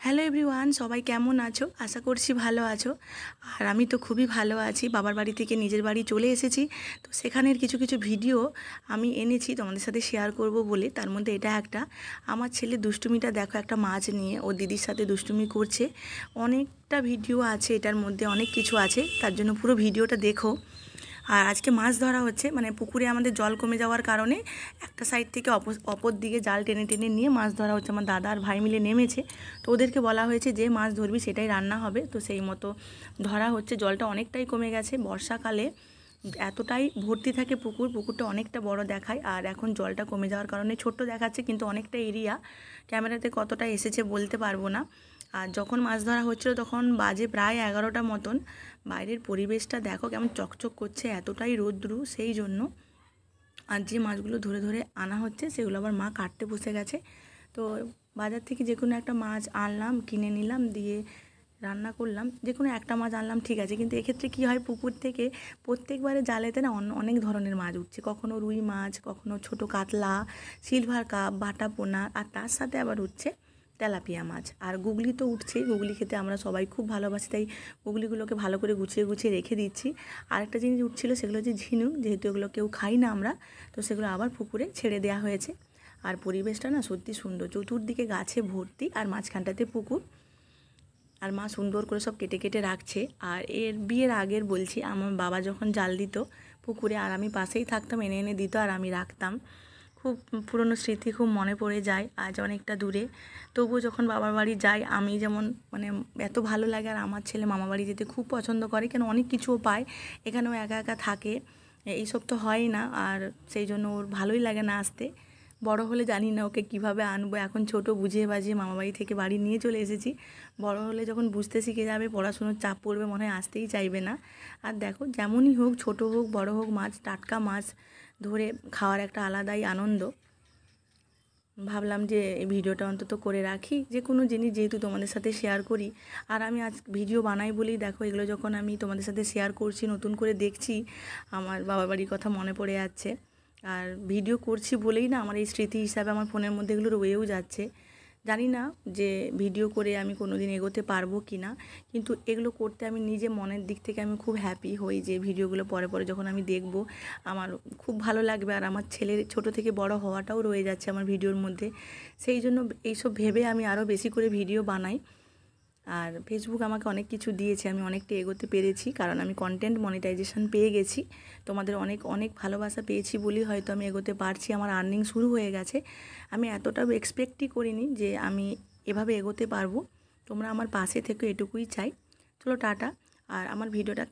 Hello everyone, সবাই কেমন আছো? আশা করছি ভালো আছো। আর আমি তো খুবই ভালো আছি। বাবার বাড়ি থেকে নিজের বাড়ি চলে এসেছি। তো সেখানের কিছু কিছু ভিডিও আমি এনেছি তোমাদের সাথে শেয়ার করব বলে। তার মধ্যে এটা একটা, আমার ছেলে দুষ্টুমিটা দেখো, একটা মাছ নিয়ে ও দিদির সাথে দুষ্টুমি করছে। অনেকটা ভিডিও আছে, এটার মধ্যে অনেক কিছু আছে, তার জন্য পুরো ভিডিওটা দেখো। আর আজকে মাছ ধরা হচ্ছে, মানে পুকুরে আমাদের জল কমে যাওয়ার কারণে একটা সাইড থেকে অপর দিকে জাল টেনে টেনে নিয়ে মাছ ধরা হচ্ছে। আমার দাদা আর ভাই মিলে নেমেছে, তো ওদেরকে বলা হয়েছে যে মাছ ধরবি সেটাই রান্না হবে। তো সেই মতো ধরা হচ্ছে। জলটা অনেকটাই কমে গেছে, বর্ষাকালে এতটাই ভর্তি থাকে পুকুরটা অনেকটা বড় দেখায়। আর এখন জলটা কমে যাওয়ার কারণে ছোট্ট দেখাচ্ছে, কিন্তু অনেকটা এরিয়া, ক্যামেরাতে কতটা এসেছে বলতে পারবো না। আর যখন মাছ ধরা হচ্ছিল তখন বাজে প্রায় 11টা মতন। বাইরের পরিবেশটা দেখো কেমন চকচক করছে, এতটাই রৌদ্রু, সেই জন্য। আর যে মাছগুলো ধরে ধরে আনা হচ্ছে সেগুলো আবার মা কাটতে বসে গেছে। তো বাজার থেকে যে কোনো একটা মাছ আনলাম, কিনে নিলাম, দিয়ে রান্না করলাম। যে কোনো একটা মাছ আনলাম ঠিক আছে, কিন্তু এক্ষেত্রে কী হয়, পুকুর থেকে প্রত্যেকবারে জালেতে না অনেক ধরনের মাছ উঠছে। কখনো রুই মাছ, কখনো ছোটো কাতলা, সিলভার কাপ, বাটা পোনা, আর তার সাথে আবার উঠছে তেলাপিয়া মাছ। আর গুগলি তো উঠছেই, গুগলি খেতে আমরা সবাই খুব ভালোবাসি, তাই গুগলিগুলোকে ভালো করে গুছিয়ে গুছিয়ে রেখে দিচ্ছি। আরেকটা জিনিস উঠছিল, সেগুলো হচ্ছে ঝিনুক, যেহেতু এগুলো কেউ খাই না আমরা, তো সেগুলো আবার পুকুরে ছেড়ে দেওয়া হয়েছে। আর পরিবেশটা না সত্যি সুন্দর, চতুর্দিকে গাছে ভর্তি, আর মাঝখানটাতে পুকুর। আর মা সুন্দর করে সব কেটে কেটে রাখছে। আর এর বিয়ের আগের বলছি, আমার বাবা যখন জাল দিত পুকুরে, আর আমি পাশেই থাকতাম, এনে এনে দিত আর আমি রাখতাম। খুব পুরনো স্মৃতি খুব মনে পড়ে যায়, আজ অনেকটা দূরে। তবুও যখন বাবার বাড়ি যাই, আমি যেমন মানে এত ভালো লাগে, আর আমার ছেলে মামা বাড়ি যেতে খুব পছন্দ করে, কেন অনেক কিছুও পায়। এখানেও একা একা থাকে, এইসব তো হয়ই না, আর সেই জন্য ওর ভালোই লাগে না আসতে। বড় হলে জানি না ওকে কিভাবে আনবো, এখন ছোট বুঝিয়ে বাজিয়ে মামাবাড়ি থেকে বাড়ি নিয়ে চলে এসেছি। বড় হলে যখন বুঝতে শিখে যাবে, পড়াশুনোর চাপ পড়বে, মনে হয় আসতেই চাইবে না। আর দেখো, যেমনই হোক, ছোট হোক বড় হোক, মাছ, টাটকা মাছ ধরে খাওয়ার একটা আলাদাই আনন্দ। ভাবলাম যে এই ভিডিওটা অন্তত করে রাখি, যে কোনো জিনিস যেহেতু তোমাদের সাথে শেয়ার করি। আর আমি আজ ভিডিও বানাই বলেই দেখো, এগুলো যখন আমি তোমাদের সাথে শেয়ার করছি, নতুন করে দেখছি, আমার বাবার বাড়ির কথা মনে পড়ে যাচ্ছে। আর ভিডিও করছি বলেই না, আমার এই স্মৃতি হিসাবে আমার ফোনের মধ্যে এগুলো রয়েও যাচ্ছে। জানি না যে ভিডিও করে আমি কোনো দিন এগোতে পারবো কি না, কিন্তু এগুলো করতে আমি নিজে মনের দিক থেকে আমি খুব হ্যাপি হই, যে ভিডিওগুলো পরে পরে যখন আমি দেখব আমার খুব ভালো লাগবে। আর আমার ছেলের ছোট থেকে বড় হওয়াটাও রয়ে যাচ্ছে আমার ভিডিওর মধ্যে, সেই জন্য এইসব ভেবে আমি আরও বেশি করে ভিডিও বানাই। আর ফেসবুক আমাকে অনেক কিছু দিয়েছে, আমি অনেকটা এগোতে পেরেছি, কারণ আমি কন্টেন্ট মনিটাইজেশন পেয়ে গেছি। তোমাদের অনেক অনেক ভালোবাসা পেয়েছি বলেই হয়তো আমি এগোতে পারছি, আমার আর্নিং শুরু হয়ে গেছে। আমি এতটাও এক্সপেক্টই করিনি যে আমি এভাবে এগোতে পারবো। তোমরা আমার পাশে থেকে এটুকুই চাই। চলো টাটা। আর আমার ভিডিওটা